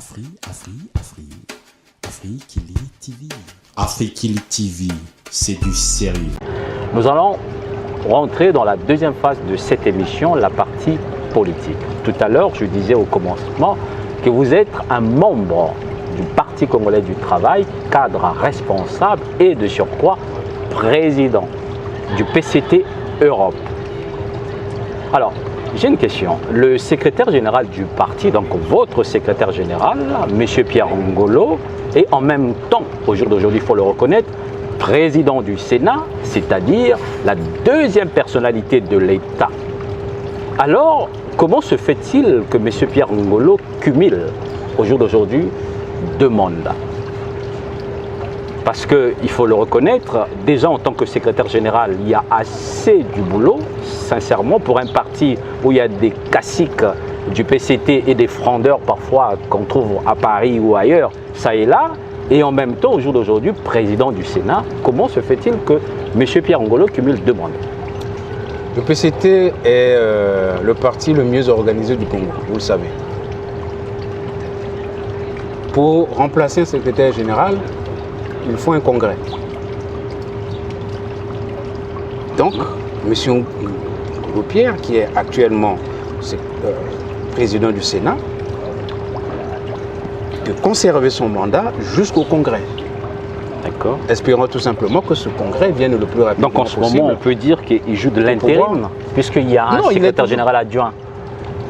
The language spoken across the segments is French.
Afrikili TV. Afrikili TV, c'est du sérieux. Nous allons rentrer dans la deuxième phase de cette émission, la partie politique. Tout à l'heure, je disais au commencement que vous êtes un membre du Parti congolais du travail, cadre responsable et de surcroît président du PCT Europe. Alors, j'ai une question. Le secrétaire général du parti, donc votre secrétaire général, M. Pierre Ngolo, est en même temps, au jour d'aujourd'hui, il faut le reconnaître, président du Sénat, c'est-à-dire la deuxième personnalité de l'État. Alors, comment se fait-il que M. Pierre Ngolo cumule, au jour d'aujourd'hui, deux mandats? Parce qu'il faut le reconnaître, déjà en tant que secrétaire général, il y a assez du boulot, sincèrement, pour un parti où il y a des caciques du PCT et des frondeurs parfois qu'on trouve à Paris ou ailleurs, ça et là, et en même temps, au jour d'aujourd'hui, président du Sénat. Comment se fait-il que M. Pierre Ngolo cumule deux mandats? Le PCT est le parti le mieux organisé du Congo, vous le savez. Pour remplacer un secrétaire général, il faut un congrès. Donc, M. Ngolo Pierre, qui est actuellement président du Sénat, peut conserver son mandat jusqu'au congrès. D'accord. Espérons tout simplement que ce congrès vienne le plus rapidement possible. Donc en ce moment, on peut dire qu'il joue de l'intérim, puisqu'il y a un secrétaire général adjoint.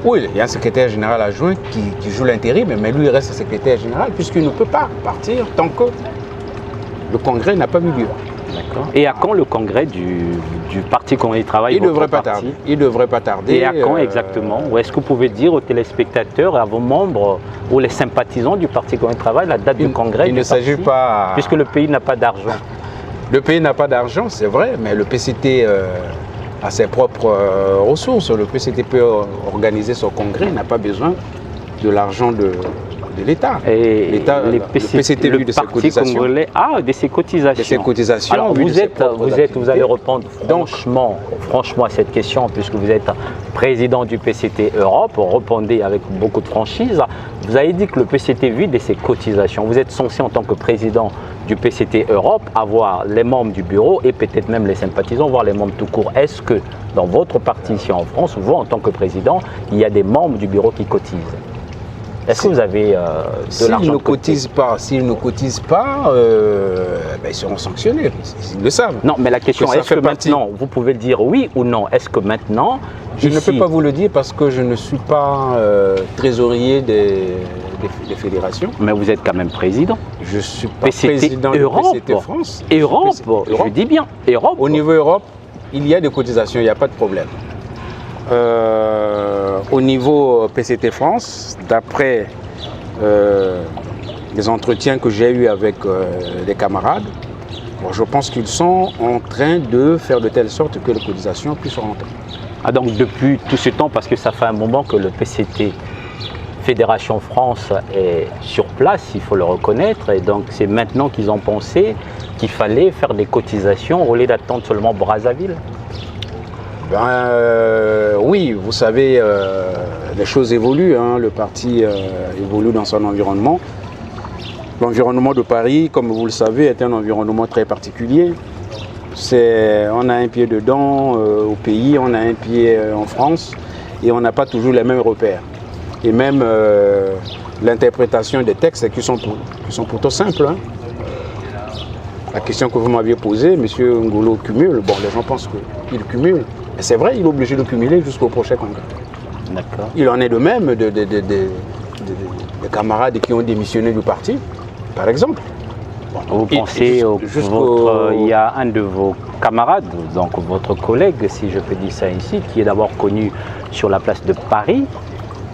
Oui, il y a un secrétaire général adjoint qui joue l'intérim, mais lui il reste secrétaire général puisqu'il ne peut pas partir tant que le congrès n'a pas eu lieu. D'accord. Et à quand le congrès du Parti congolais du travail? Il ne devrait pas tarder. Il devrait pas tarder. Et à quand exactement? Ou est-ce que vous pouvez dire aux téléspectateurs et à vos membres ou les sympathisants du Parti congolais du travail la date du congrès? Il ne s'agit pas... Puisque le pays n'a pas d'argent. Le pays n'a pas d'argent, c'est vrai, mais le PCT a ses propres ressources. Le PCT peut organiser son congrès, il n'a pas besoin de l'argent de l'État. Et l'État, le PCT le vu de ses Parti cotisations. Congolais, de ses cotisations. De ses cotisations. Alors vous allez répondre franchement à cette question, puisque vous êtes président du PCT Europe, répondez avec beaucoup de franchise. Vous avez dit que le PCT vit de ses cotisations. Vous êtes censé, en tant que président du PCT Europe, avoir les membres du bureau et peut-être même les sympathisants, voire les membres tout court. Est-ce que dans votre parti ici en France, vous, en tant que président, il y a des membres du bureau qui cotisent? Est-ce que vous avez de l'argent? S'ils ne cotisent pas, ils seront sanctionnés, ils le savent. Non, mais la question est, est-ce que maintenant, vous pouvez le dire oui ou non? Est-ce que maintenant... Je ne peux pas vous le dire parce que je ne suis pas trésorier des fédérations. Mais vous êtes quand même président. Je suis pas président du PCT France. Europe, je dis bien, Europe. Au niveau Europe, il y a des cotisations, il n'y a pas de problème. Au niveau PCT France, d'après les entretiens que j'ai eus avec les camarades, je pense qu'ils sont en train de faire de telle sorte que les cotisations puissent rentrer. Ah, donc depuis tout ce temps, parce que ça fait un moment que le PCT Fédération France est sur place, il faut le reconnaître, et donc c'est maintenant qu'ils ont pensé qu'il fallait faire des cotisations au lieu d'attendre seulement Brazzaville. Oui, vous savez, les choses évoluent, hein. Le parti évolue dans son environnement. L'environnement de Paris, comme vous le savez, est un environnement très particulier. On a un pied dedans au pays, on a un pied en France, et on n'a pas toujours les mêmes repères. Et même l'interprétation des textes qui sont pourtant simples. Hein. La question que vous m'aviez posée, M. Ngolo cumule, les gens pensent qu'il cumule. C'est vrai, il est obligé de cumuler jusqu'au prochain congrès. D'accord. Il en est de même des camarades qui ont démissionné du parti, par exemple. Vous pensez il y a un de vos camarades, donc votre collègue, si je peux dire ça ici, qui est d'abord connu sur la place de Paris,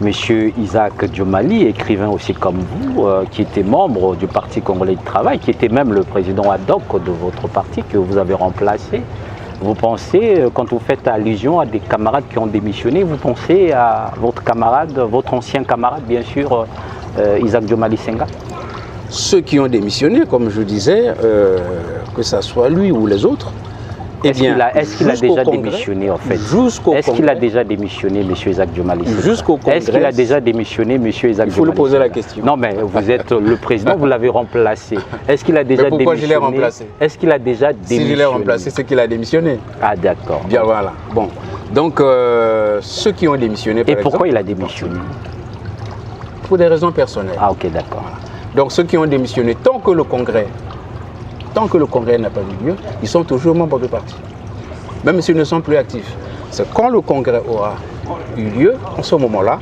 M. Isaac Diomali, écrivain aussi comme vous, qui était membre du Parti congolais du travail, qui était même le président ad hoc de votre parti, que vous avez remplacé. Vous pensez, quand vous faites allusion à des camarades qui ont démissionné, vous pensez à votre camarade, votre ancien camarade, bien sûr, Isaac Diomali Senga? Ceux qui ont démissionné, comme je disais, que ce soit lui ou les autres, Eh bien, est-ce qu'il a déjà démissionné en fait? Est-ce qu'il a déjà démissionné, M. Isaac Diomali? Jusqu'au Congrès. Est-ce qu'il a déjà démissionné, M. Isaac Diomali? Il faut lui poser la question. Non, mais vous êtes le président, vous l'avez remplacé. Est-ce qu'il a déjà démissionné? Pourquoi je l'ai remplacé? Est-ce qu'il a déjà démissionné? Si je l'ai remplacé, c'est qu'il a démissionné. Ah, d'accord. Bien, voilà. Bon. Donc, ceux qui ont démissionné, par exemple... Et pourquoi il a démissionné? Pour des raisons personnelles. Ah, ok, d'accord. Donc, ceux qui ont démissionné, tant que le Congrès n'a pas eu lieu, ils sont toujours membres du parti. Même s'ils ne sont plus actifs. C'est quand le Congrès aura eu lieu, en ce moment-là,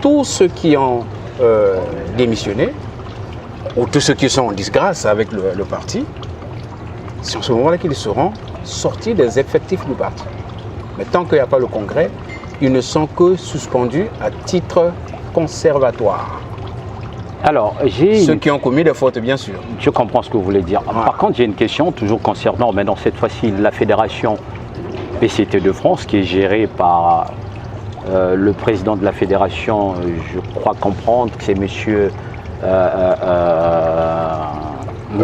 tous ceux qui ont démissionné, ou tous ceux qui sont en disgrâce avec le parti, c'est en ce moment-là qu'ils seront sortis des effectifs du parti. Mais tant qu'il n'y a pas le Congrès, ils ne sont que suspendus à titre conservatoire. Alors, ceux qui ont commis des fautes, bien sûr. Je comprends ce que vous voulez dire. Ouais. Par contre, j'ai une question toujours concernant, maintenant cette fois-ci, la fédération PCT de France, qui est gérée par le président de la fédération. Je crois comprendre que c'est monsieur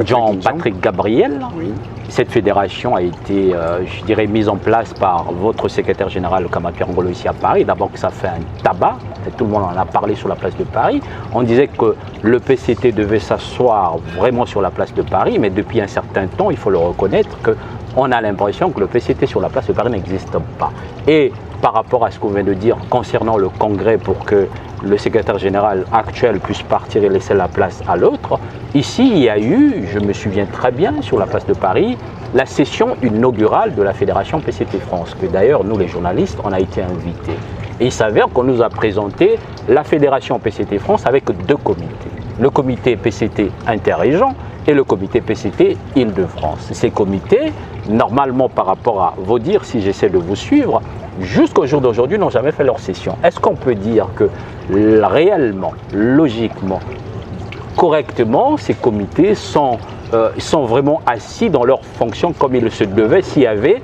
Jean-Patrick Gabriel. Oui. Cette fédération a été, je dirais, mise en place par votre secrétaire général, Kamapi Ngolo, ici à Paris. D'abord que ça fait un tabac, et tout le monde en a parlé sur la place de Paris. On disait que le PCT devait s'asseoir vraiment sur la place de Paris, mais depuis un certain temps, il faut le reconnaître, qu'on a l'impression que le PCT sur la place de Paris n'existe pas. Et par rapport à ce qu'on vient de dire concernant le Congrès pour que le secrétaire général actuel puisse partir et laisser la place à l'autre, ici il y a eu, je me souviens très bien, sur la place de Paris, la session inaugurale de la Fédération PCT France, que d'ailleurs nous les journalistes, on a été invités. Et il s'avère qu'on nous a présenté la Fédération PCT France avec deux comités. Le comité PCT interrégion et le comité PCT Île-de-France. Ces comités, normalement par rapport à vos dires, si j'essaie de vous suivre, jusqu'au jour d'aujourd'hui, n'ont jamais fait leur session. Est-ce qu'on peut dire que réellement, logiquement, correctement, ces comités sont vraiment assis dans leurs fonctions comme il se devait s'il y avait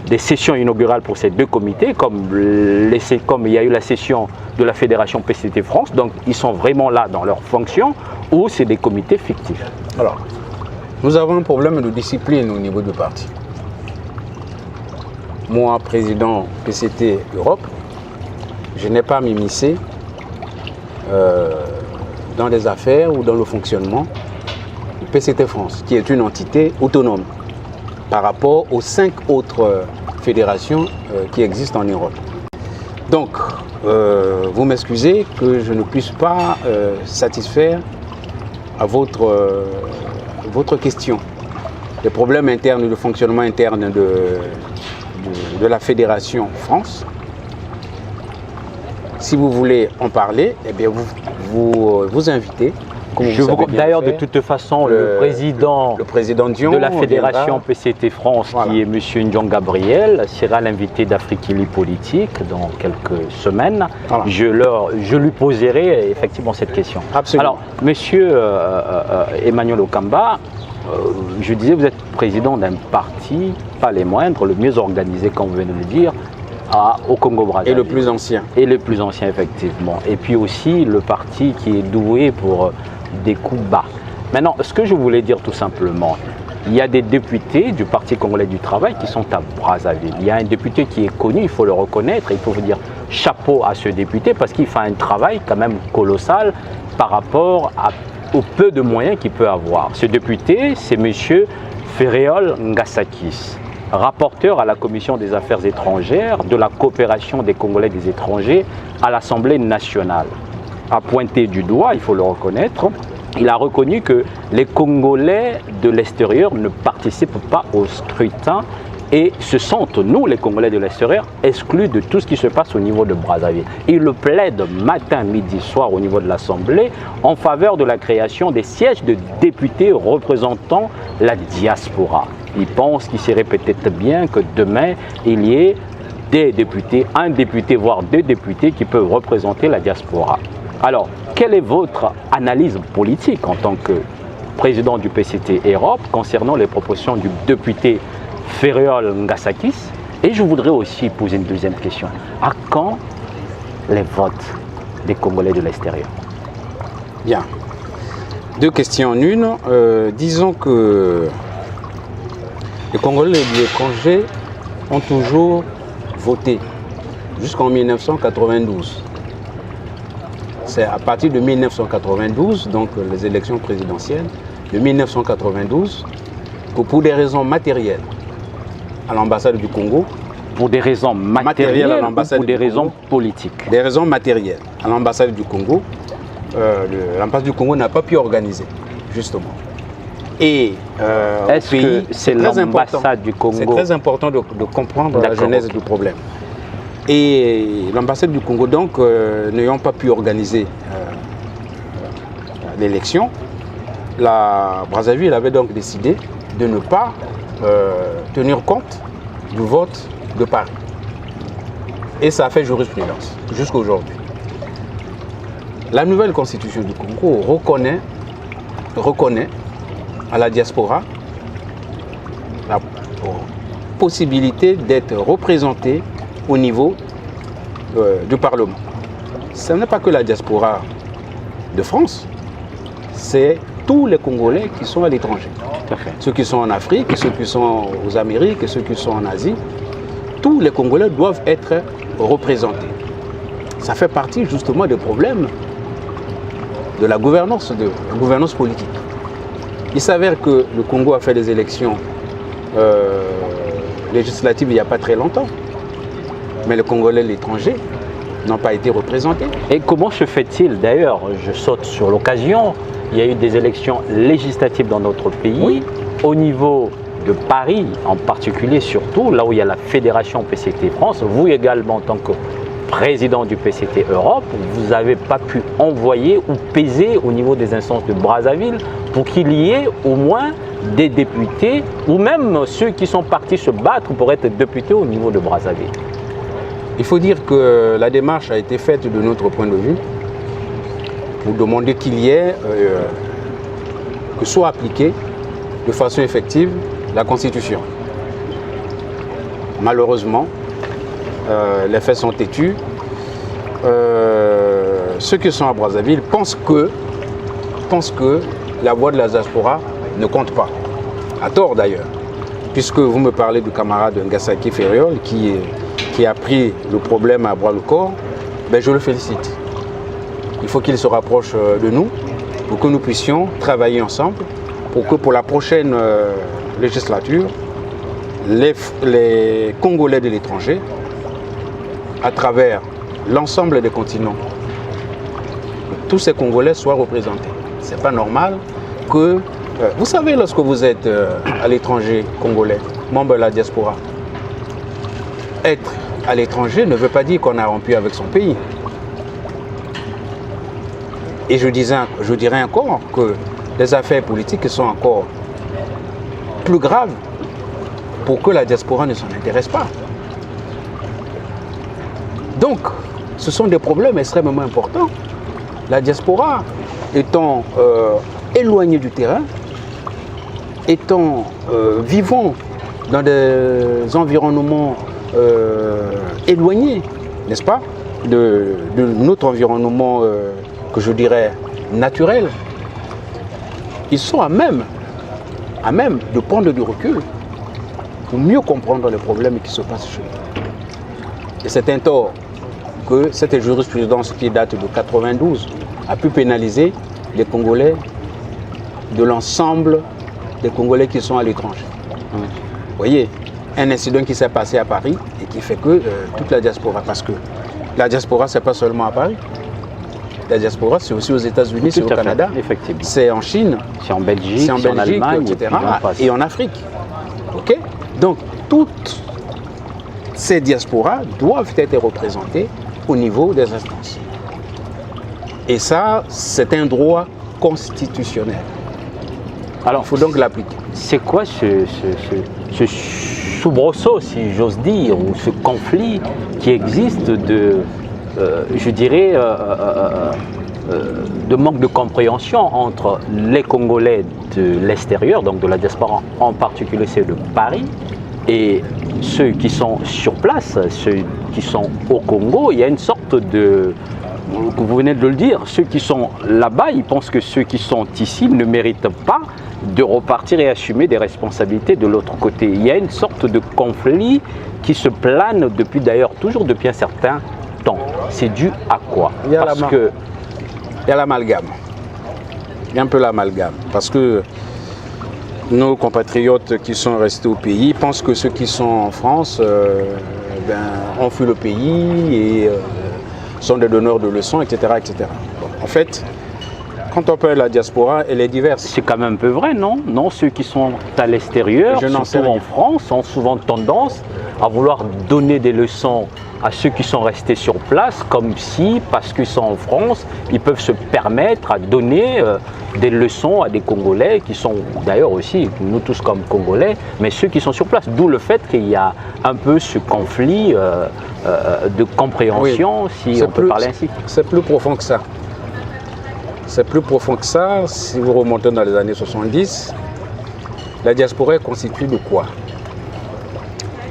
des sessions inaugurales pour ces deux comités, comme il y a eu la session de la Fédération PCT France, donc ils sont vraiment là dans leurs fonctions, ou c'est des comités fictifs? Alors, nous avons un problème de discipline au niveau du parti. Moi, président PCT Europe, je n'ai pas m'immiscer dans les affaires ou dans le fonctionnement du PCT France, qui est une entité autonome par rapport aux 5 autres fédérations qui existent en Europe. Donc, vous m'excusez que je ne puisse pas satisfaire à votre question. Les problèmes internes, le fonctionnement interne de la Fédération France. Si vous voulez en parler, eh bien vous invitez. D'ailleurs, de toute façon, le président Dion de la Fédération PCT France, voilà, qui est M. Jean Gabriel, sera l'invité d'Afriquili Politique dans quelques semaines. Voilà. Je lui poserai effectivement cette question. Absolument. Alors, M. Emmanuel Okamba, je disais, vous êtes président d'un parti, pas les moindres, le mieux organisé, comme vous venez de le dire, au Congo-Brazzaville. Et le plus ancien. Et le plus ancien, effectivement. Et puis aussi le parti qui est doué pour des coups bas. Maintenant, ce que je voulais dire tout simplement, il y a des députés du Parti congolais du travail qui sont à Brazzaville. Il y a un député qui est connu, il faut le reconnaître, il faut vous dire chapeau à ce député parce qu'il fait un travail quand même colossal par rapport au peu de moyens qu'il peut avoir. Ce député, c'est M. Féréol Ngasakis, rapporteur à la Commission des Affaires étrangères de la coopération des Congolais des étrangers à l'Assemblée nationale. A pointé du doigt, il faut le reconnaître, il a reconnu que les Congolais de l'extérieur ne participent pas au scrutin et se sentent, nous les Congolais de l'extérieur, exclus de tout ce qui se passe au niveau de Brazzaville. Il le plaide matin, midi, soir au niveau de l'Assemblée en faveur de la création des sièges de députés représentant la diaspora. Il pense qu'il serait peut-être bien que demain, il y ait des députés, un député, voire deux députés qui peuvent représenter la diaspora. Alors, quelle est votre analyse politique en tant que président du PCT Europe concernant les propositions du député Féréol Ngasakis? Et je voudrais aussi poser une deuxième question. À quand les votes des Congolais de l'extérieur? Bien. Deux questions en une. Disons que Les Congolais de l'étranger ont toujours voté jusqu'en 1992. C'est à partir de 1992, donc les élections présidentielles de 1992, que pour des raisons matérielles à l'ambassade du Congo, pour des raisons matérielles à l'ambassade ou pour des raisons politiques? Des raisons matérielles à l'ambassade du Congo, l'ambassade du Congo n'a pas pu organiser, justement. Et est-ce que c'est l'ambassade du Congo? C'est très important de comprendre la genèse du problème. Et l'ambassade du Congo, donc, n'ayant pas pu organiser l'élection, la Brazzaville avait donc décidé de ne pas tenir compte du vote de Paris. Et ça a fait jurisprudence jusqu'à aujourd'hui. La nouvelle constitution du Congo reconnaît à la diaspora la possibilité d'être représentée au niveau du Parlement. Ce n'est pas que la diaspora de France, c'est tous les Congolais qui sont à l'étranger. Ceux qui sont en Afrique, ceux qui sont aux Amériques, ceux qui sont en Asie, tous les Congolais doivent être représentés. Ça fait partie justement des problèmes de la gouvernance politique. Il s'avère que le Congo a fait des élections législatives il n'y a pas très longtemps, mais les Congolais de l'étranger n'ont pas été représentés. Et comment se fait-il, d'ailleurs, je saute sur l'occasion, il y a eu des élections législatives dans notre pays, oui, au niveau de Paris en particulier, surtout, là où il y a la Fédération PCT France, vous également en tant que président du PCT Europe, vous n'avez pas pu envoyer ou peser au niveau des instances de Brazzaville pour qu'il y ait au moins des députés ou même ceux qui sont partis se battre pour être députés au niveau de Brazzaville. Il faut dire que la démarche a été faite de notre point de vue pour demander qu'il y ait, que soit appliquée de façon effective la Constitution. Malheureusement, les faits sont têtus. Ceux qui sont à Brazzaville pensent que la voix de la diaspora ne compte pas. À tort d'ailleurs, puisque vous me parlez du camarade Ngasaki Ferriol qui a pris le problème à bras le corps, ben je le félicite. Il faut qu'il se rapproche de nous pour que nous puissions travailler ensemble pour que pour la prochaine législature, les Congolais de l'étranger, à travers l'ensemble des continents, tous ces Congolais soient représentés. Ce n'est pas normal que... vous savez, lorsque vous êtes à l'étranger congolais, membre de la diaspora, être à l'étranger ne veut pas dire qu'on a rompu avec son pays. Et je dirais encore que les affaires politiques sont encore plus graves pour que la diaspora ne s'en intéresse pas. Donc, ce sont des problèmes extrêmement importants. La diaspora étant éloignée du terrain, étant vivant dans des environnements éloignés, n'est-ce pas, de notre environnement que je dirais naturel, ils sont à même de prendre du recul pour mieux comprendre les problèmes qui se passent chez nous. Et c'est un tort que cette jurisprudence qui date de 92 a pu pénaliser les Congolais de l'ensemble des Congolais qui sont à l'étranger. Vous voyez, un incident qui s'est passé à Paris et qui fait que toute la diaspora, parce que la diaspora, c'est pas seulement à Paris. La diaspora, c'est aussi aux États-Unis, c'est au Canada, c'est en Chine, c'est en Belgique, c'est en Allemagne, etc. Et en Afrique. Ok. Donc, toutes ces diasporas doivent être représentées au niveau des instances. Et ça, c'est un droit constitutionnel. Alors, il faut donc l'appliquer. C'est quoi ce soubresaut, si j'ose dire, ou ce conflit qui existe de, je dirais, de manque de compréhension entre les Congolais de l'extérieur, donc de la diaspora, en particulier ceux de Paris, et ceux qui sont sur place, ceux qui sont au Congo? Il y a une sorte de vous venez de le dire, ceux qui sont là-bas, ils pensent que ceux qui sont ici ne méritent pas de repartir et assumer des responsabilités de l'autre côté. Il y a une sorte de conflit qui se plane depuis d'ailleurs, toujours depuis un certain temps. C'est dû à quoi? Il y a l'amalgame. Il y a un peu l'amalgame. Parce que nos compatriotes qui sont restés au pays pensent que ceux qui sont en France ont fui le pays et sont des donneurs de leçons, etc. etc. Bon, en fait, quand on parle de la diaspora, elle est diverse. C'est quand même un peu vrai, non? Non, ceux qui sont à l'extérieur, surtout en France, ont souvent tendance à vouloir donner des leçons à ceux qui sont restés sur place, comme si, parce qu'ils sont en France, ils peuvent se permettre à donner des leçons à des Congolais qui sont d'ailleurs aussi, nous tous comme Congolais, mais ceux qui sont sur place. D'où le fait qu'il y a un peu ce conflit de compréhension, oui, si on peut parler ainsi. C'est plus profond que ça. C'est plus profond que ça. Si vous remontez dans les années 70, la diaspora est constituée de quoi?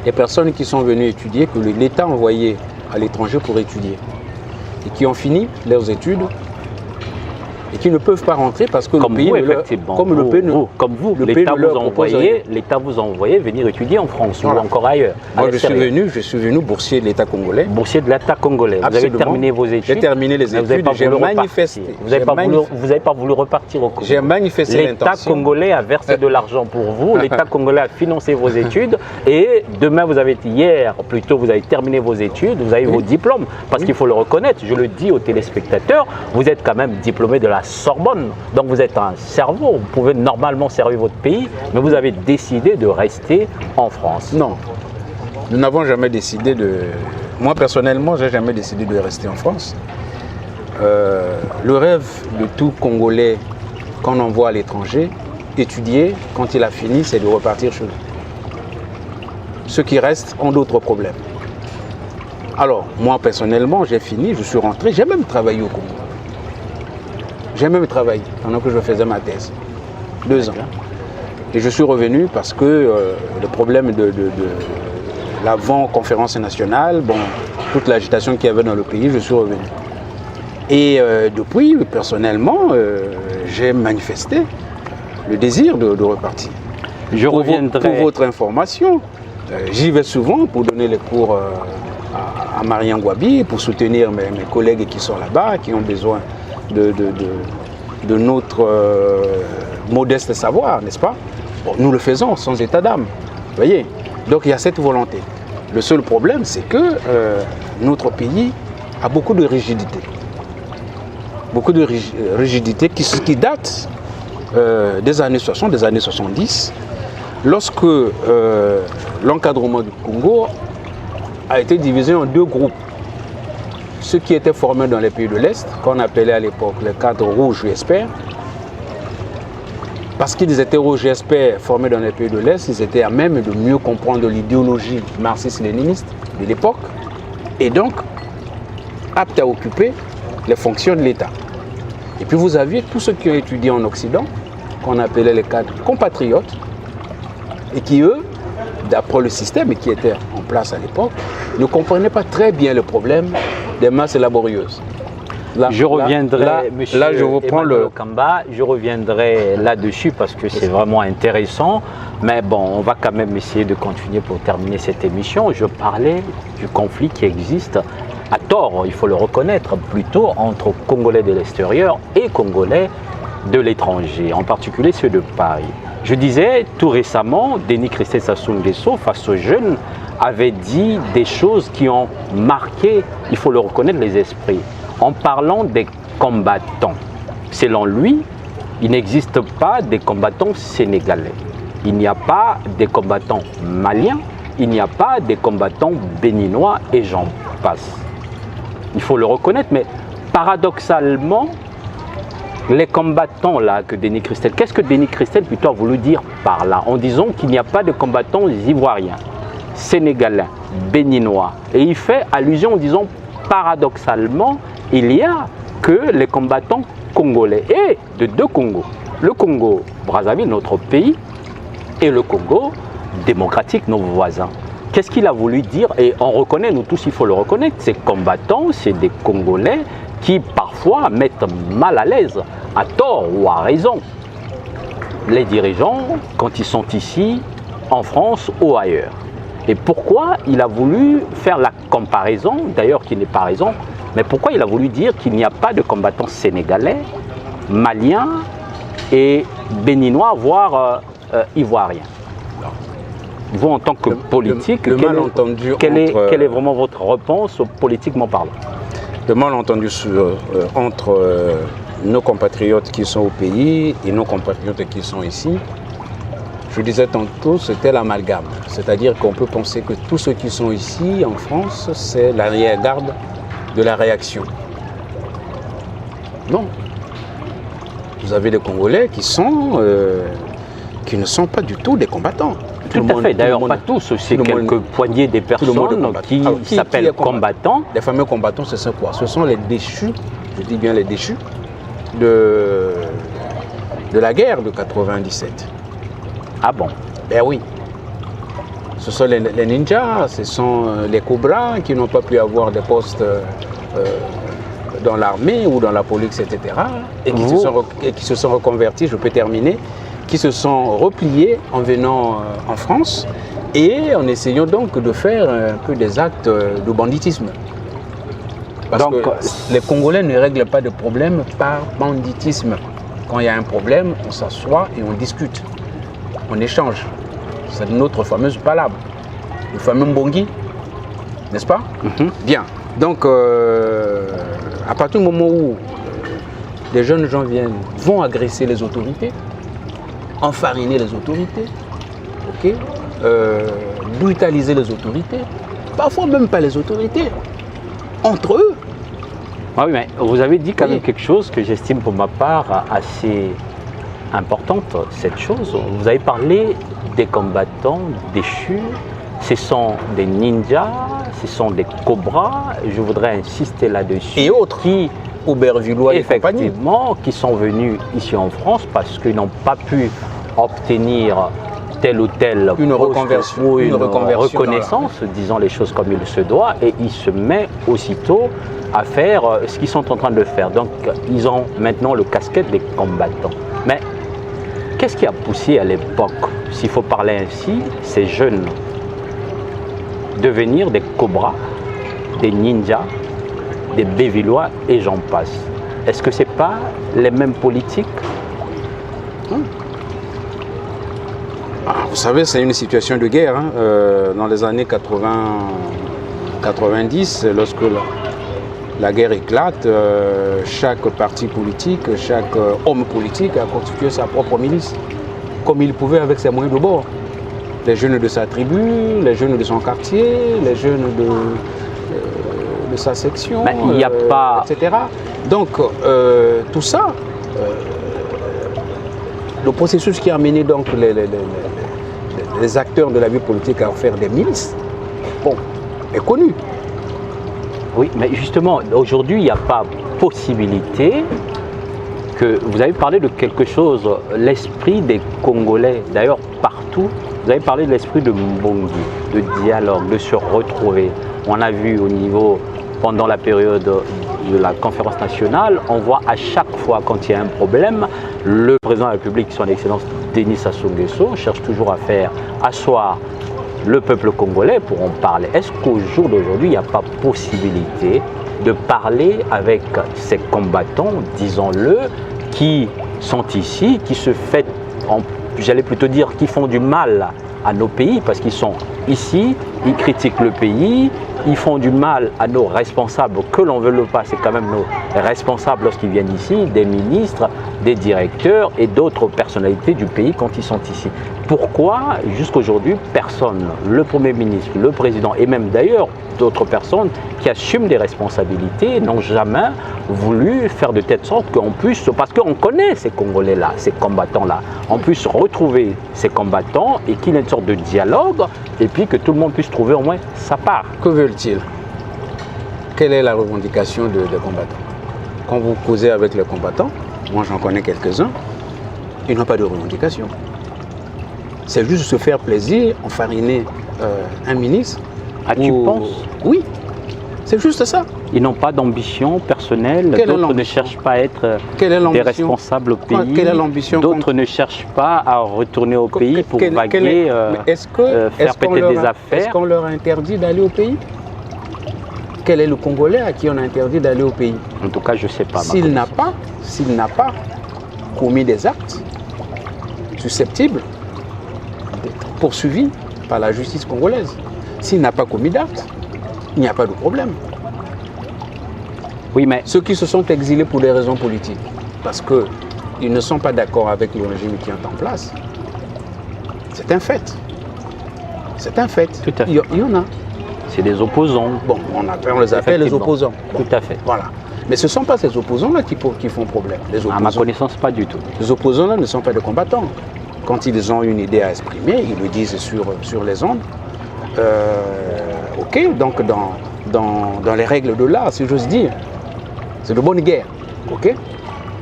Des personnes qui sont venues étudier, que l'État envoyait à l'étranger pour étudier et qui ont fini leurs études et qui ne peuvent pas rentrer parce que comme le pays vous, comme vous, l'État vous a envoyé venir étudier en France, voilà, ou encore ailleurs. Moi, je suis venu boursier de l'État congolais. Boursier de l'État congolais. Vous avez terminé vos études. J'ai terminé les études. J'ai manifesté. Vous n'avez pas voulu repartir au Congo. J'ai manifesté l'État congolais a versé de l'argent pour vous. L'État congolais a financé vos études. Et demain, hier plutôt, vous avez terminé vos études. Vous avez vos diplômes. Parce qu'il faut le reconnaître. Je le dis aux téléspectateurs. Vous êtes quand même diplômé de la Sorbonne, donc vous êtes un cerveau, vous pouvez normalement servir votre pays, mais vous avez décidé de rester en France. Non, nous n'avons jamais décidé de... Moi personnellement, je n'ai jamais décidé de rester en France. Le rêve de tout Congolais qu'on envoie à l'étranger, étudier, quand il a fini, c'est de repartir chez lui. Ceux qui restent ont d'autres problèmes. Alors, moi personnellement, j'ai fini, je suis rentré, j'ai même travaillé au Congo. J'ai même travaillé pendant que je faisais ma thèse, 2 ans. Et je suis revenu parce que le problème de l'avant-conférence nationale, bon, toute l'agitation qu'il y avait dans le pays, je suis revenu. Et depuis, personnellement, j'ai manifesté le désir de repartir. Pour votre information, j'y vais souvent pour donner les cours à Marian Gwabi, pour soutenir mes collègues qui sont là-bas, qui ont besoin de notre modeste savoir, n'est-ce pas? Bon, nous le faisons sans état d'âme, vous voyez? Donc il y a cette volonté. Le seul problème, c'est que notre pays a beaucoup de rigidité. Beaucoup de rigidité qui date des années 60, des années 70, lorsque l'encadrement du Congo a été divisé en 2 groupes. Ceux qui étaient formés dans les pays de l'Est, qu'on appelait à l'époque les cadres rouges JSPR, parce qu'ils étaient rouges JSPR formés dans les pays de l'Est, ils étaient à même de mieux comprendre l'idéologie marxiste-léniniste de l'époque, et donc aptes à occuper les fonctions de l'État. Et puis vous aviez tous ceux qui ont étudié en Occident, qu'on appelait les cadres compatriotes, et qui eux, d'après le système qui était en place à l'époque, ne comprenaient pas très bien le problème des masses laborieuses. Je reviendrai, monsieur là, je reprends Kamba, je reviendrai là-dessus parce que c'est vraiment intéressant. Mais bon, on va quand même essayer de continuer pour terminer cette émission. Je parlais du conflit qui existe, à tort, il faut le reconnaître, plutôt entre Congolais de l'extérieur et Congolais de l'étranger, en particulier ceux de Paris. Je disais, tout récemment, Denis Christel Sassou Nguesso, face aux jeunes, avait dit des choses qui ont marqué, il faut le reconnaître, les esprits. En parlant des combattants, selon lui, il n'existe pas des combattants sénégalais. Il n'y a pas des combattants maliens, il n'y a pas des combattants béninois et j'en passe. Il faut le reconnaître, mais paradoxalement, les combattants là que Denis Christel, qu'est-ce que Denis Christel plutôt a voulu dire par là, en disant qu'il n'y a pas de combattants ivoiriens, sénégalais, béninois. Et il fait allusion en disant paradoxalement, il n'y a que les combattants congolais et de 2 Congos. Le Congo Brazzaville, notre pays, et le Congo démocratique, nos voisins. Qu'est-ce qu'il a voulu dire? Et on reconnaît, nous tous, il faut le reconnaître, ces combattants, c'est des Congolais qui parfois mettent mal à l'aise, à tort ou à raison, les dirigeants quand ils sont ici, en France ou ailleurs. Et pourquoi il a voulu faire la comparaison, d'ailleurs qui n'est pas raison, mais pourquoi il a voulu dire qu'il n'y a pas de combattants sénégalais, maliens et béninois, voire ivoiriens? Vous, en tant que politique, quelle est vraiment votre réponse politiquement parlant? Le malentendu entre nos compatriotes qui sont au pays et nos compatriotes qui sont ici, je disais tantôt, c'était l'amalgame. C'est-à-dire qu'on peut penser que tous ceux qui sont ici en France, c'est l'arrière-garde de la réaction. Non. Vous avez des Congolais qui ne sont pas du tout des combattants. Tout à fait, d'ailleurs pas tous, c'est quelques poignées des personnes qui s'appellent combattants. Les fameux combattants, c'est quoi? Ce sont les déchus, je dis bien les déchus, de la guerre de 97. Ah bon? Ben oui. Ce sont les ninjas, ce sont les cobras qui n'ont pas pu avoir des postes dans l'armée ou dans la police, etc. Et qui se sont reconvertis, je peux terminer, qui se sont repliés en venant en France et en essayant donc de faire un peu des actes de banditisme. Parce que les Congolais ne règlent pas de problème par banditisme. Quand il y a un problème, on s'assoit et on discute, on échange. C'est notre fameuse palabre, le fameux mbongi, n'est-ce pas? Bien. Donc, à partir du moment où les jeunes gens vont agresser les autorités, enfariner les autorités, okay, brutaliser les autorités, parfois même pas les autorités, entre eux. Ah oui, mais vous avez dit quand même quelque chose que j'estime pour ma part assez importante, cette chose. Vous avez parlé des combattants déchus, ce sont des ninjas, ce sont des cobras, je voudrais insister là-dessus. Et autres qui, Aubervillois et compagnie. Effectivement, qui sont venus ici en France parce qu'ils n'ont pas pu obtenir telle ou telle reconversion ou une reconnaissance, disons les choses comme il se doit, et ils se mettent aussitôt à faire ce qu'ils sont en train de faire. Donc ils ont maintenant le casquette des combattants. Mais qu'est-ce qui a poussé à l'époque, s'il faut parler ainsi, ces jeunes devenir des cobras, des ninjas, des bévillois et j'en passe? Est-ce que ce n'est pas les mêmes politiques? Vous savez, c'est une situation de guerre. Hein. Dans les années 80-90, lorsque la guerre éclate, chaque parti politique, chaque homme politique a constitué sa propre milice, comme il pouvait avec ses moyens de bord. Les jeunes de sa tribu, les jeunes de son quartier, les jeunes de sa section, il n'y a pas... etc. Donc, tout ça, le processus qui a mené donc les acteurs de la vie politique à faire des milices, bon, est connu. Oui, mais justement, aujourd'hui, il n'y a pas possibilité que... Vous avez parlé de quelque chose, l'esprit des Congolais, d'ailleurs partout, vous avez parlé de l'esprit de Mbongi, de dialogue, de se retrouver. On a vu au niveau, pendant la période de la conférence nationale, on voit à chaque fois quand il y a un problème, le président de la République, son Excellence Denis Sassou Nguesso, cherche toujours à faire asseoir le peuple congolais pour en parler. Est-ce qu'au jour d'aujourd'hui, il n'y a pas possibilité de parler avec ces combattants, disons-le, qui sont ici, qui se font, j'allais plutôt dire, qui font du mal à nos pays parce qu'ils sont ici, ils critiquent le pays, ils font du mal à nos responsables, que l'on veut le pas, c'est quand même nos responsables lorsqu'ils viennent ici, des ministres, des directeurs et d'autres personnalités du pays quand ils sont ici. Pourquoi jusqu'aujourd'hui personne, le Premier ministre, le Président et même d'ailleurs d'autres personnes qui assument des responsabilités n'ont jamais voulu faire de telle sorte qu'on puisse, parce qu'on connaît ces Congolais-là, ces combattants-là, on puisse retrouver ces combattants et qu'il y ait une sorte de dialogue et puis que tout le monde puisse trouver au moins sa part. Que veulent-ils? Quelle est la revendication des combattants? Quand vous causez avec les combattants, moi j'en connais quelques-uns, ils n'ont pas de revendication. C'est juste se faire plaisir, enfariner un ministre. Ah, tu penses? Oui. C'est juste ça. Ils n'ont pas d'ambition personnelle, Quelle est d'autres ne l'ambition? cherchent pas à être Quelle est des l'ambition? responsables au pays, Quelle est l'ambition? d'autres ne cherchent pas à retourner au pays pour vaguer, faire peut-être des affaires. Est-ce qu'on leur a interdit d'aller au pays? Quel est le Congolais à qui on a interdit d'aller au pays? En tout cas, je ne sais pas. S'il n'a pas commis des actes susceptibles d'être poursuivis par la justice congolaise, s'il n'a pas commis d'actes, il n'y a pas de problème. Oui, mais Ceux qui se sont exilés pour des raisons politiques, parce qu'ils ne sont pas d'accord avec le régime qui est en place, c'est un fait. C'est un fait. Tout à fait. Il y en a. c'est des opposants. Bon, on les appelle les Effectivement. opposants. Bon, Tout à fait. voilà. Mais ce ne sont pas ces opposants-là qui font problème. Les À ma connaissance, pas du tout. Les opposants-là ne sont pas des combattants. Quand ils ont une idée à exprimer, ils le disent sur les ondes. Ok, donc dans les règles de l'art, si j'ose dire, c'est de bonne guerre. Ok,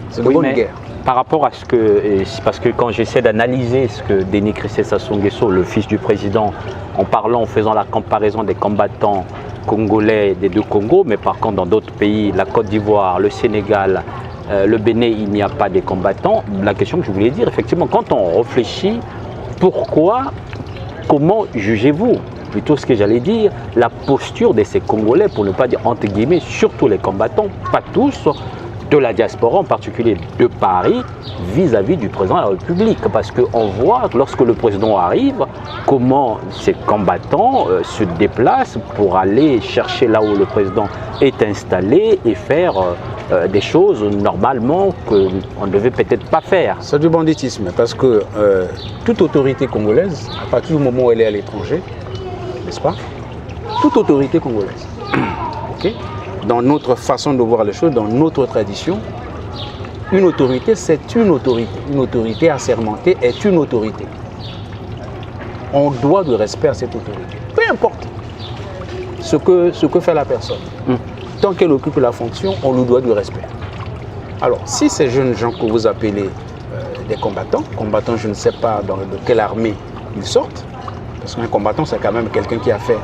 c'est de Oui, bonne mais guerre. par rapport à ce que... Parce que quand j'essaie d'analyser ce que Denis Christé Sassou Nguesso, le fils du président, en faisant la comparaison des combattants congolais des deux Congos, mais par contre dans d'autres pays, la Côte d'Ivoire, le Sénégal, le Bénin, il n'y a pas des combattants. La question que je voulais dire, effectivement, quand on réfléchit, comment jugez-vous, plutôt ce que j'allais dire, la posture de ces Congolais, pour ne pas dire entre guillemets, surtout les combattants, pas tous, de la diaspora, en particulier de Paris, vis-à-vis du président de la République. Parce qu'on voit, lorsque le président arrive, comment ces combattants se déplacent pour aller chercher là où le président est installé et faire des choses normalement qu'on ne devait peut-être pas faire. C'est du banditisme, parce que toute autorité congolaise, à partir du moment où elle est à l'étranger, n'est-ce pas? Toute autorité congolaise, ok? Dans notre façon de voir les choses, dans notre tradition, une autorité, c'est une autorité. Une autorité assermentée est une autorité. On doit de respect à cette autorité. Peu importe ce que fait la personne. Tant qu'elle occupe la fonction, on lui doit du respect. Alors, si ces jeunes gens que vous appelez des combattants, je ne sais pas de quelle armée ils sortent, parce qu'un combattant, c'est quand même quelqu'un qui a fait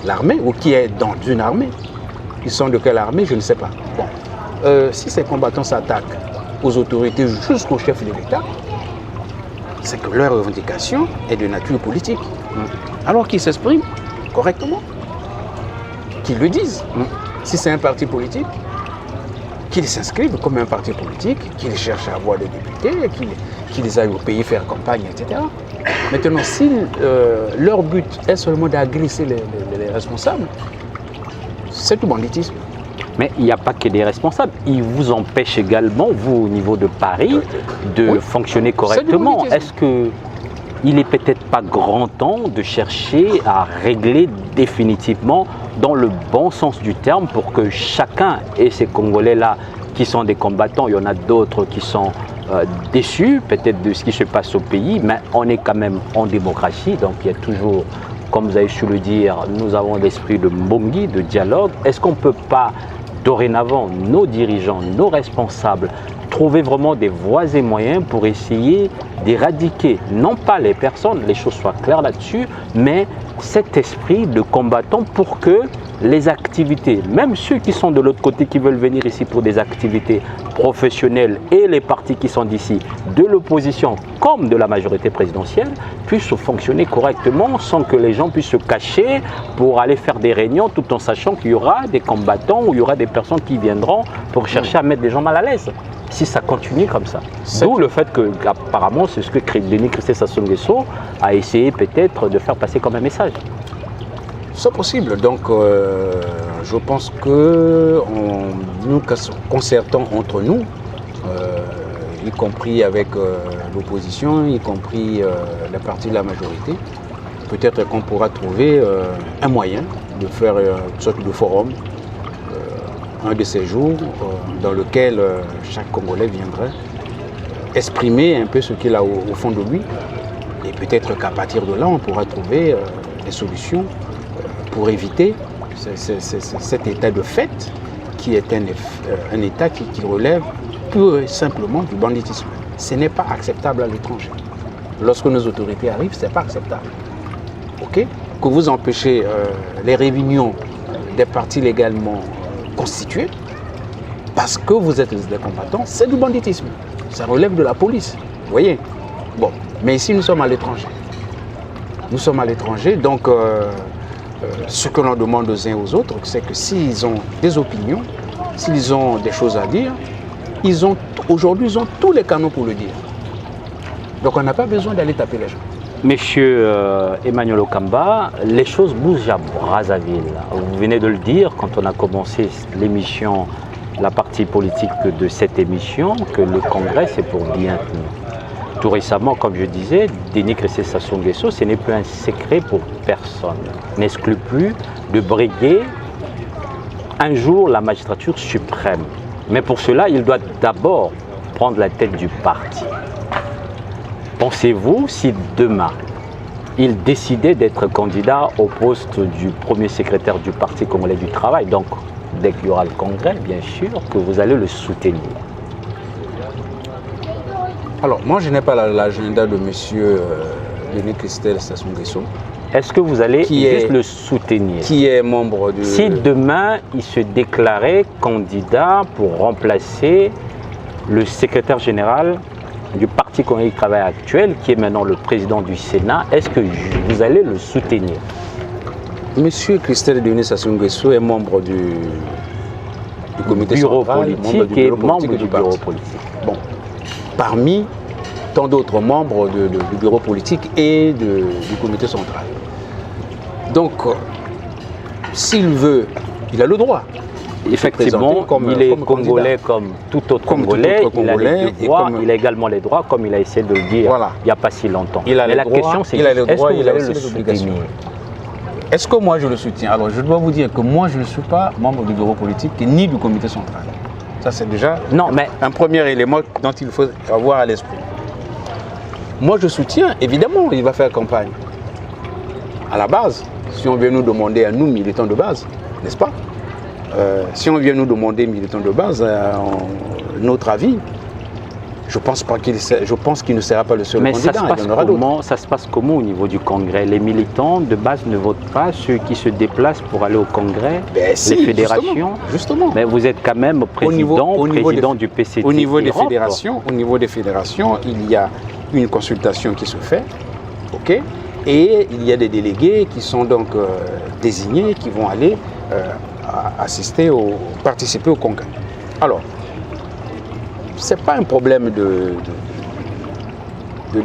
l'armée ou qui est dans une armée. Ils sont de quelle armée, je ne sais pas. Bon. Si ces combattants s'attaquent aux autorités jusqu'au chef de l'État, c'est que leur revendication est de nature politique. Alors qu'ils s'expriment correctement, qu'ils le disent. Si c'est un parti politique, qu'ils s'inscrivent comme un parti politique, qu'ils cherchent à avoir des députés, qu'ils aillent au pays faire campagne, etc. Maintenant, si leur but est seulement d'agresser les responsables, c'est tout banditisme. Mais il n'y a pas que des responsables. Ils vous empêchent également, vous, au niveau de Paris, de fonctionner correctement. Est-ce qu'il n'est peut-être pas grand temps de chercher à régler définitivement, dans le bon sens du terme, pour que chacun, et ces Congolais-là qui sont des combattants, il y en a d'autres qui sont déçus peut-être de ce qui se passe au pays, mais on est quand même en démocratie, donc il y a toujours... Comme vous avez su le dire, nous avons l'esprit de mbongi, de dialogue. Est-ce qu'on ne peut pas, dorénavant, nos dirigeants, nos responsables, trouver vraiment des voies et moyens pour essayer d'éradiquer, non pas les personnes, les choses soient claires là-dessus, mais cet esprit de combattant pour que les activités, même ceux qui sont de l'autre côté, qui veulent venir ici pour des activités professionnelles, et les partis qui sont d'ici, de l'opposition comme de la majorité présidentielle, puissent fonctionner correctement sans que les gens puissent se cacher pour aller faire des réunions tout en sachant qu'il y aura des combattants ou il y aura des personnes qui viendront pour chercher à mettre des gens mal à l'aise. Si ça continue comme ça. D'où le fait que, apparemment, c'est ce que Denis Christé Sassou Nguesso a essayé peut-être de faire passer comme un message. C'est possible. Donc, je pense que nous concertons entre nous, y compris avec l'opposition, y compris les partis de la majorité, peut-être qu'on pourra trouver un moyen de faire une sorte de forum, un de ces jours dans lequel chaque Congolais viendrait exprimer un peu ce qu'il a au fond de lui. Et peut-être qu'à partir de là, on pourra trouver des solutions pour éviter cet état de fait qui est un état qui relève pur et simplement du banditisme. Ce n'est pas acceptable à l'étranger. Lorsque nos autorités arrivent, ce n'est pas acceptable. Okay? Que vous empêchez les réunions des partis légalement constitués, parce que vous êtes des combattants, c'est du banditisme. Ça relève de la police. Vous voyez? Bon, mais ici, nous sommes à l'étranger. Nous sommes à l'étranger, donc ce que l'on demande aux uns et aux autres, c'est que s'ils ont des opinions, s'ils ont des choses à dire, aujourd'hui, ils ont tous les canaux pour le dire. Donc on n'a pas besoin d'aller taper les gens. Monsieur Emmanuel Okamba, les choses bougent à Brazzaville. Vous venez de le dire quand on a commencé l'émission, la partie politique de cette émission, que le Congrès c'est pour bientôt. Tout récemment, comme je disais, Denis Kressé Sassou Nguesso, ce n'est plus un secret pour personne. N'exclut plus de briguer un jour la magistrature suprême. Mais pour cela, il doit d'abord prendre la tête du parti. Pensez-vous, si demain, il décidait d'être candidat au poste du premier secrétaire du Parti congolais du travail, donc dès qu'il y aura le congrès, bien sûr, que vous allez le soutenir? Alors, moi, je n'ai pas l'agenda de M. Denis Kressé Sassou Nguesso. Est-ce que vous allez juste le soutenir? Qui est membre de... Si demain, il se déclarait candidat pour remplacer le secrétaire général du Parti congolais du travail actuel, qui est maintenant le président du Sénat, est-ce que vous allez le soutenir? Monsieur Christelle Denis Sassou Nguesso est membre du comité bureau central, politique et membre du bureau politique. Bon, parmi tant d'autres membres du bureau politique et du comité central. Donc, s'il veut, il a le droit. Effectivement, il est congolais comme tout autre Congolais, il a les devoirs, il a également les droits, comme il a essayé de le dire il n'y a pas si longtemps. Mais la question c'est, est-ce que vous allez le soutenir? Est-ce que moi je le soutiens? Alors je dois vous dire que moi je ne suis pas membre du bureau politique ni du comité central. Ça c'est déjà un premier élément dont il faut avoir à l'esprit. Moi je soutiens, évidemment, il va faire campagne. À la base, si on vient nous demander à nous, militants de base, n'est-ce pas? Si on vient nous demander, militants de base, notre avis, je pense qu'il ne sera pas le seul candidat. Ça se passe comment au niveau du Congrès? Les militants de base ne votent pas, ceux qui se déplacent pour aller au Congrès, les fédérations. Justement. Mais vous êtes quand même président du PCT. Au niveau des fédérations, il y a une consultation qui se fait, ok, et il y a des délégués qui sont donc désignés, qui vont aller participer au congrès. Alors, ce n'est pas un problème de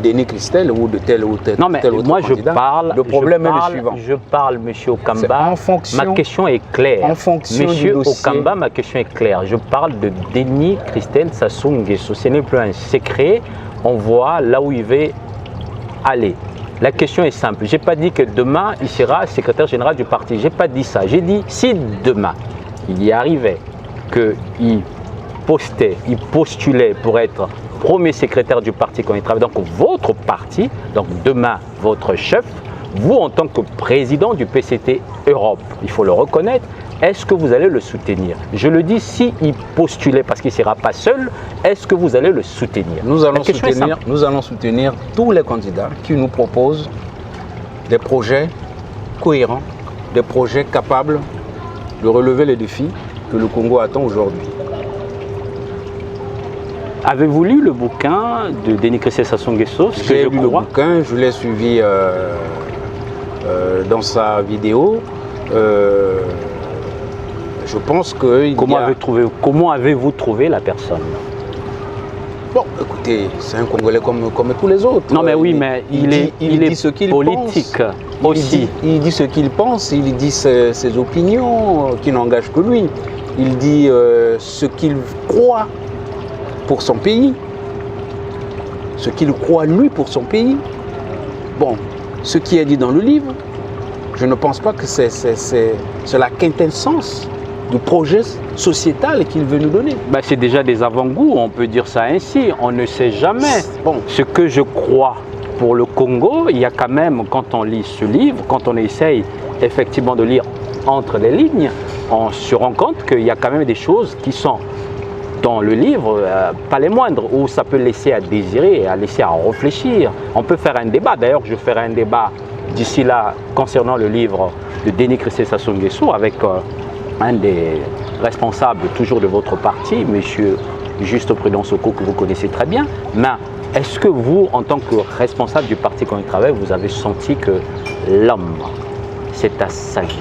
Denis Kressé ou de tel ou tel autre candidat. Non, mais moi je parle, le problème est le suivant. Je parle, M. Okamba, ma question est claire. En fonction M. Okamba, ma question est claire. Je parle de Denis Kressé Sassou Nguesso. Ce n'est plus un secret. On voit là où il veut aller. La question est simple. Je n'ai pas dit que demain, il sera secrétaire général du parti. Je n'ai pas dit ça. J'ai dit, si demain, il y arrivait qu'il postulait pour être premier secrétaire du parti quand il travaille, donc votre parti, donc demain, votre chef, vous en tant que président du PCT Europe, il faut le reconnaître, est-ce que vous allez le soutenir? Je le dis, s'il postulait parce qu'il ne sera pas seul, est-ce que vous allez le soutenir? Nous allons soutenir tous les candidats qui nous proposent des projets cohérents, des projets capables de relever les défis que le Congo attend aujourd'hui. Avez-vous lu le bouquin de Denis Kressé Sassou Nguesso? J'ai lu le bouquin, je l'ai suivi dans sa vidéo. Je pense que... Comment avez-vous trouvé la personne? Bon, écoutez, c'est un Congolais comme tous les autres. Non, mais oui, mais il est politique aussi. Il dit ce qu'il pense, il dit ses opinions qui n'engagent que lui. Il dit ce qu'il croit pour son pays, ce qu'il croit lui pour son pays. Bon, ce qui est dit dans le livre, je ne pense pas que c'est la quintessence du projet sociétal qu'il veut nous donner. Ben, c'est déjà des avant-goûts, on peut dire ça ainsi, on ne sait jamais. Bon. Ce que je crois pour le Congo, il y a quand même, quand on lit ce livre, quand on essaye effectivement de lire entre les lignes, on se rend compte qu'il y a quand même des choses qui sont dans le livre, pas les moindres, où ça peut laisser à désirer, à laisser à réfléchir. On peut faire un débat, d'ailleurs je ferai un débat d'ici là concernant le livre de Denis Kressé Sassou Nguesso avec un des responsables toujours de votre parti, M. Juste Prudence Oko, que vous connaissez très bien. Mais est-ce que vous, en tant que responsable du parti Congo Travail, vous avez senti que l'homme s'est assagi?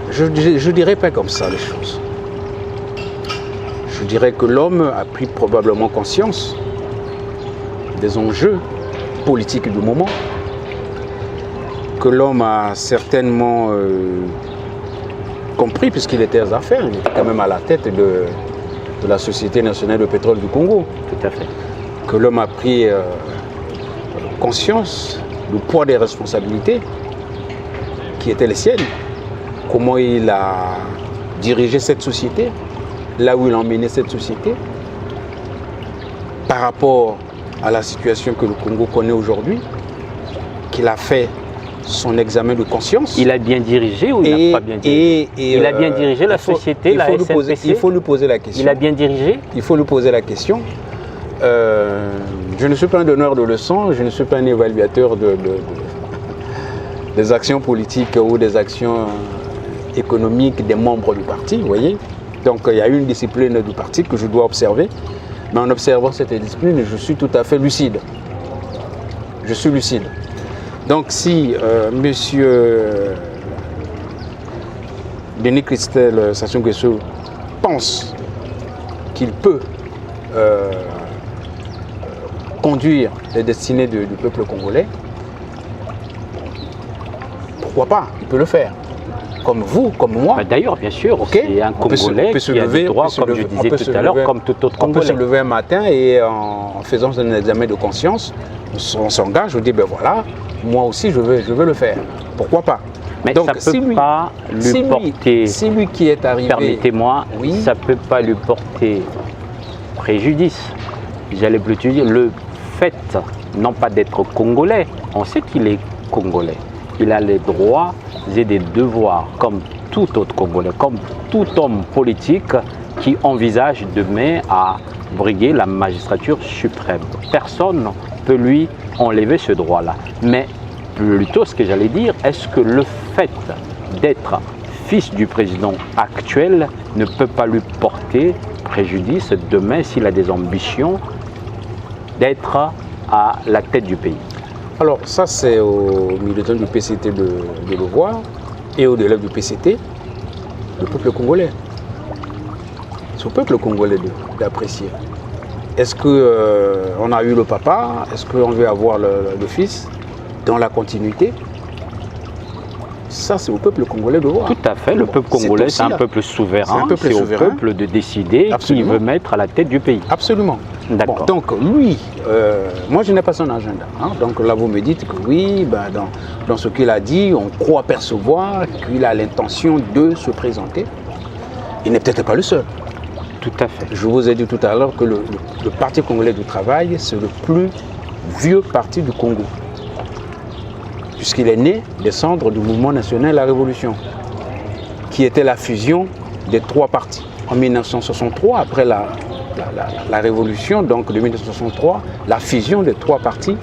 Je ne dirais pas comme ça les choses. Je dirais que l'homme a pris probablement conscience des enjeux politiques du moment, que l'homme a certainement compris, puisqu'il était aux affaires, il était quand même à la tête de la Société nationale de pétrole du Congo. Tout à fait. Que l'homme a pris conscience du poids des responsabilités qui étaient les siennes, comment il a dirigé cette société, là où il a emmené cette société, par rapport à la situation que le Congo connaît aujourd'hui, qu'il a fait son examen de conscience. Il a bien dirigé ou il n'a pas bien dirigé? Il a bien dirigé la société, la SNPC? Il faut lui poser la question. Il a bien dirigé? Il faut lui poser la question. Je ne suis pas un donneur de leçons, je ne suis pas un évaluateur des actions politiques ou des actions économiques des membres du parti, vous voyez. Donc il y a une discipline du parti que je dois observer. Mais en observant cette discipline, je suis tout à fait lucide. Je suis lucide. Donc si monsieur Denis Christelle Sassou Nguesso pense qu'il peut conduire les destinées du peuple congolais, pourquoi pas, il peut le faire. Comme vous, comme moi. D'ailleurs, bien sûr, okay. C'est un Congolais qui a des droits, comme je disais tout à l'heure, comme tout autre Congolais. On peut se lever un matin et en faisant un examen de conscience, on s'engage, on dit, ben voilà, moi aussi je veux le faire. Pourquoi pas? Mais donc, ça ne peut pas lui porter... C'est lui qui est arrivé... Permettez-moi, oui. Ça ne peut pas lui porter préjudice. J'allais plutôt dire, le fait, non pas d'être Congolais, on sait qu'il est Congolais. Il a les droits et des devoirs comme tout autre Congolais, comme tout homme politique qui envisage demain à briguer la magistrature suprême. Personne ne peut lui enlever ce droit-là. Mais plutôt ce que j'allais dire, est-ce que le fait d'être fils du président actuel ne peut pas lui porter préjudice demain s'il a des ambitions d'être à la tête du pays? Alors ça c'est aux militants du PCT de le voir et aux élèves du PCT, le peuple congolais. C'est au peuple congolais d'apprécier. Est-ce qu'on a eu le papa? Est-ce qu'on veut avoir le fils dans la continuité? Ça c'est au peuple congolais de voir. Tout à fait, le peuple congolais c'est un peuple souverain, c'est au peuple de décider qui veut mettre à la tête du pays. Absolument. D'accord. Bon, donc lui, moi je n'ai pas son agenda. Hein. Donc là vous me dites que oui, ben, dans ce qu'il a dit, on croit percevoir qu'il a l'intention de se présenter. Il n'est peut-être pas le seul. Tout à fait. Je vous ai dit tout à l'heure que le Parti congolais du travail, c'est le plus vieux parti du Congo. Puisqu'il est né des cendres du mouvement national de la Révolution, qui était la fusion des trois partis. En 1963, après la révolution donc de 1963, la fusion des trois partis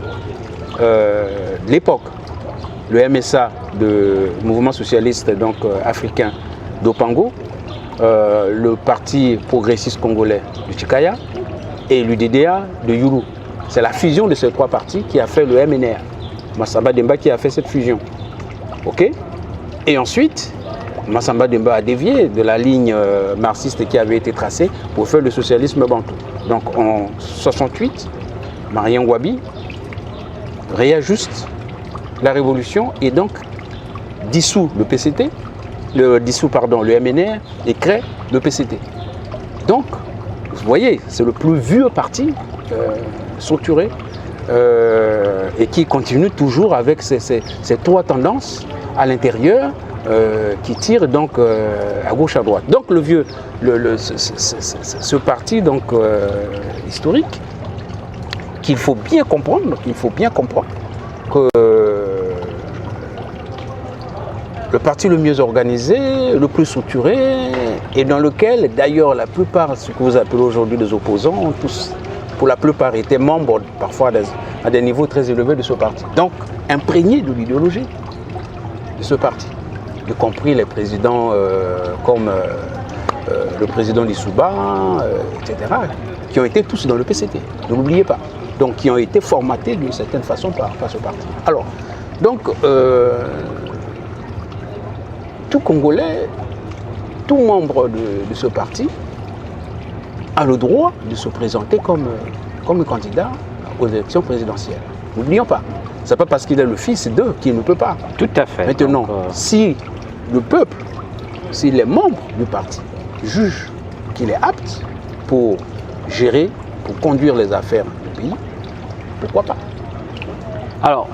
de l'époque. Le MSA, le mouvement socialiste donc, africain d'Opango, le parti progressiste congolais de Chikaya et l'UDDA de Yulu. C'est la fusion de ces trois partis qui a fait le MNR. Massamba Demba qui a fait cette fusion. Ok? Et ensuite, Massamba Demba a dévié de la ligne marxiste qui avait été tracée pour faire le socialisme bantou. Donc en 68, Marien Ngouabi réajuste la révolution et donc dissout le PCT, le MNR et crée le PCT. Donc, vous voyez, c'est le plus vieux parti structuré et qui continue toujours avec ces trois tendances à l'intérieur qui tirent donc à gauche à droite. Donc ce parti donc historique qu'il faut bien comprendre, que le parti le mieux organisé, le plus structuré, et dans lequel d'ailleurs la plupart, ce que vous appelez aujourd'hui des opposants, ont tous, pour la plupart, étaient membres, parfois à des niveaux très élevés de ce parti. Donc imprégnés de l'idéologie. de ce parti, y compris les présidents comme le président Lissouba, etc., qui ont été tous dans le PCT, ne l'oubliez pas. Donc qui ont été formatés d'une certaine façon par ce parti. Alors, donc, tout Congolais, tout membre de ce parti a le droit de se présenter comme candidat aux élections présidentielles. N'oublions pas, ce n'est pas parce qu'il est le fils d'eux qu'il ne peut pas. Tout à fait. Maintenant, donc, si le peuple, si les membres du parti jugent qu'il est apte pour gérer, pour conduire les affaires du pays, pourquoi pas? Alors,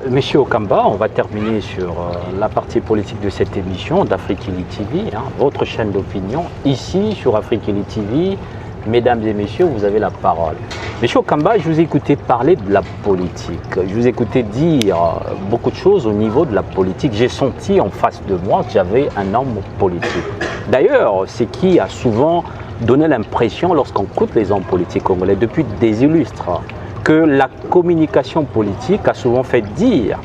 Monsieur Okamba, on va terminer sur la partie politique de cette émission d'Afriquili TV, votre chaîne d'opinion. Ici, sur Afriquili TV, mesdames et messieurs, vous avez la parole. Monsieur Okamba, je vous ai écouté parler de la politique. Je vous ai écouté dire beaucoup de choses au niveau de la politique. J'ai senti en face de moi que j'avais un homme politique. D'ailleurs, c'est qui a souvent donné l'impression, lorsqu'on écoute les hommes politiques congolais, depuis des illustres, que la communication politique a souvent fait dire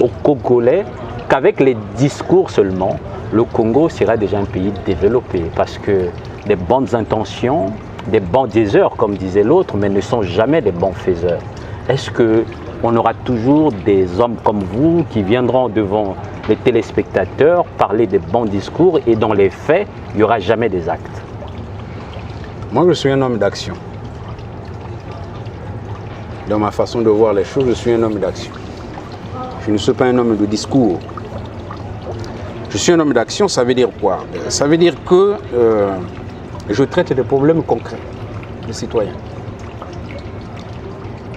aux Congolais qu'avec les discours seulement, le Congo serait déjà un pays développé parce que des bonnes intentions, des bons diseurs, comme disait l'autre, mais ne sont jamais des bons faiseurs. Est-ce qu'on aura toujours des hommes comme vous qui viendront devant les téléspectateurs parler des bons discours et dans les faits, il n'y aura jamais des actes? Moi, je suis un homme d'action. Dans ma façon de voir les choses, je suis un homme d'action. Je ne suis pas un homme de discours. Je suis un homme d'action, ça veut dire quoi? Ça veut dire que je traite des problèmes concrets des citoyens.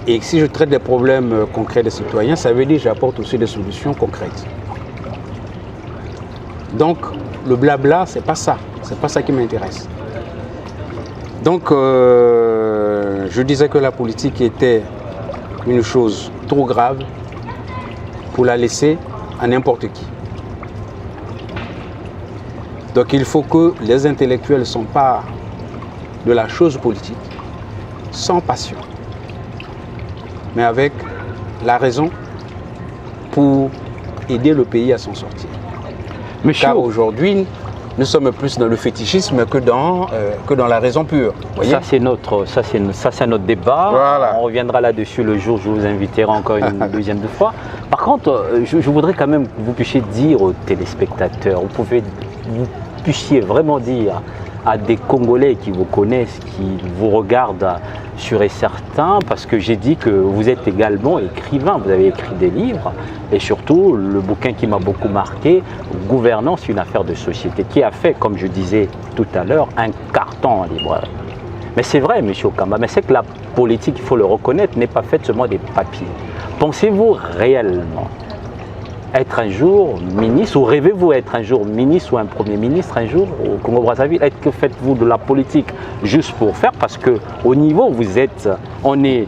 Et si je traite des problèmes concrets des citoyens, ça veut dire que j'apporte aussi des solutions concrètes. Donc, le blabla, c'est pas ça. C'est pas ça qui m'intéresse. Donc, je disais que la politique était une chose trop grave pour la laisser à n'importe qui. Donc il faut que les intellectuels s'emparent de la chose politique sans passion, mais avec la raison pour aider le pays à s'en sortir. Car aujourd'hui, nous sommes plus dans le fétichisme que dans la raison pure. Ça c'est notre débat. Voilà. On reviendra là-dessus le jour où je vous inviterai encore une deuxième fois. Par contre, je voudrais quand même que vous puissiez dire aux téléspectateurs, vous puissiez vraiment dire à des Congolais qui vous connaissent, qui vous regardent sûr et certain, parce que j'ai dit que vous êtes également écrivain, vous avez écrit des livres, et surtout le bouquin qui m'a beaucoup marqué, Gouvernance, une affaire de société, qui a fait, comme je disais tout à l'heure, un carton en librairie. Mais c'est vrai, M. Okamba, mais c'est que la politique, il faut le reconnaître, n'est pas faite seulement des papiers. Pensez-vous réellement être un jour ministre, ou rêvez-vous être un jour ministre ou un premier ministre un jour au Congo-Brazzaville? Que faites-vous de la politique juste pour faire? Parce qu'au niveau où vous êtes, on est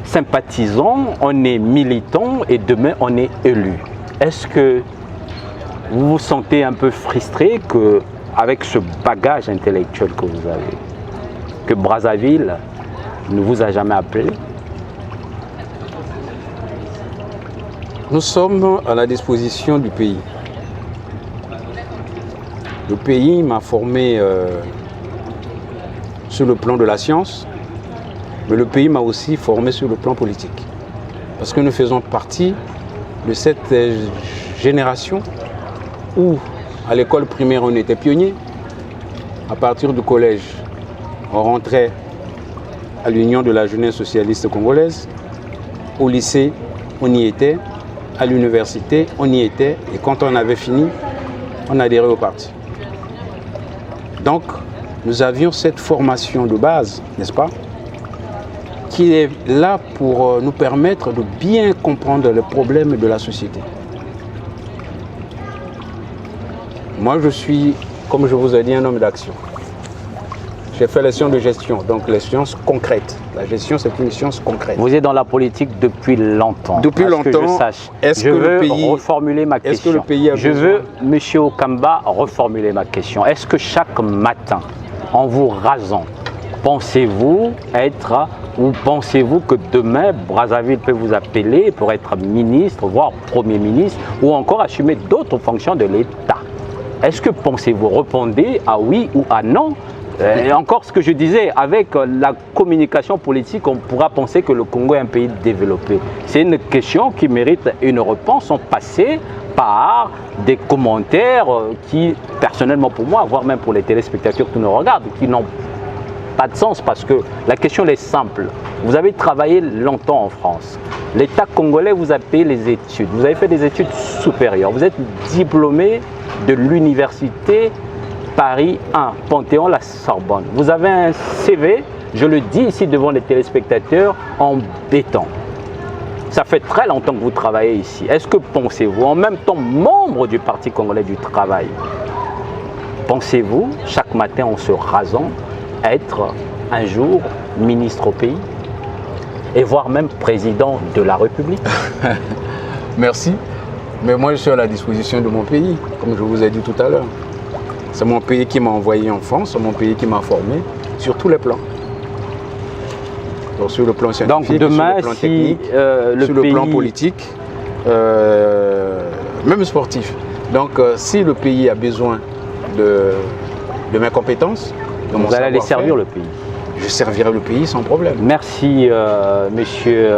sympathisant, on est militant et demain on est élu. Est-ce que vous vous sentez un peu frustré qu'avec ce bagage intellectuel que vous avez, que Brazzaville ne vous a jamais appelé? Nous sommes à la disposition du pays. Le pays m'a formé sur le plan de la science, mais le pays m'a aussi formé sur le plan politique. Parce que nous faisons partie de cette génération où, à l'école primaire, on était pionniers. À partir du collège, on rentrait à l'Union de la jeunesse socialiste congolaise. Au lycée, on y était. À l'université, on y était, et quand on avait fini, on adhérait au parti. Donc, nous avions cette formation de base, n'est-ce pas, qui est là pour nous permettre de bien comprendre les problèmes de la société. Moi, je suis, comme je vous ai dit, un homme d'action. J'ai fait les sciences de gestion, donc les sciences concrètes. La gestion, c'est une science concrète. Vous êtes dans la politique depuis longtemps. Depuis longtemps. Que je sache. Est-ce je que veux le pays, reformuler ma question. Est-ce que le pays a je besoin? veux, M. Okamba, reformuler ma question. Est-ce que chaque matin, en vous rasant, pensez-vous être Ou pensez-vous que demain, Brazzaville peut vous appeler pour être ministre, voire Premier ministre, ou encore assumer d'autres fonctions de l'État? Est-ce que pensez-vous? Répondez à oui ou à non. Et encore ce que je disais, avec la communication politique, on pourra penser que le Congo est un pays développé. C'est une question qui mérite une réponse sans passer par des commentaires qui, personnellement pour moi, voire même pour les téléspectateurs qui nous regardent, qui n'ont pas de sens, parce que la question est simple. Vous avez travaillé longtemps en France. L'État congolais vous a payé les études. Vous avez fait des études supérieures. Vous êtes diplômé de l'université Paris 1, Panthéon-La Sorbonne. Vous avez un CV, je le dis ici devant les téléspectateurs, en béton. Ça fait très longtemps que vous travaillez ici. Est-ce que pensez-vous, en même temps membre du Parti congolais du travail, pensez-vous, chaque matin en se rasant, être un jour ministre au pays et voire même président de la République? Merci, mais moi je suis à la disposition de mon pays, comme je vous ai dit tout à l'heure. C'est mon pays qui m'a envoyé en France, c'est mon pays qui m'a formé sur tous les plans. Donc, sur le plan scientifique, donc demain, sur le plan technique, sur le plan politique, même sportif. Donc si le pays a besoin de mes compétences, de mon vous allez aller servir savoir-faire, le pays. je servirai le pays sans problème. Merci, monsieur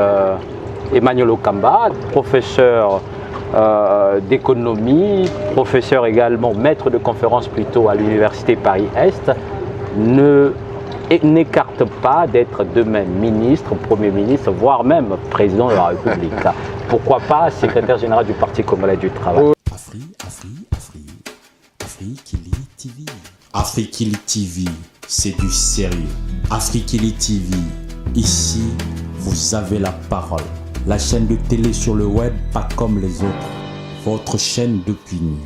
Emmanuel Okamba, professeur d'économie, professeur également, maître de conférence plutôt à l'université Paris-Est. N'écarte pas d'être demain ministre, Premier ministre, voire même président de la République. Pourquoi pas secrétaire général du Parti congolais du travail. Afrikili TV. Afrikili TV, c'est du sérieux. Afrikili TV, ici, vous avez la parole. La chaîne de télé sur le web, pas comme les autres. Votre chaîne d'opinion.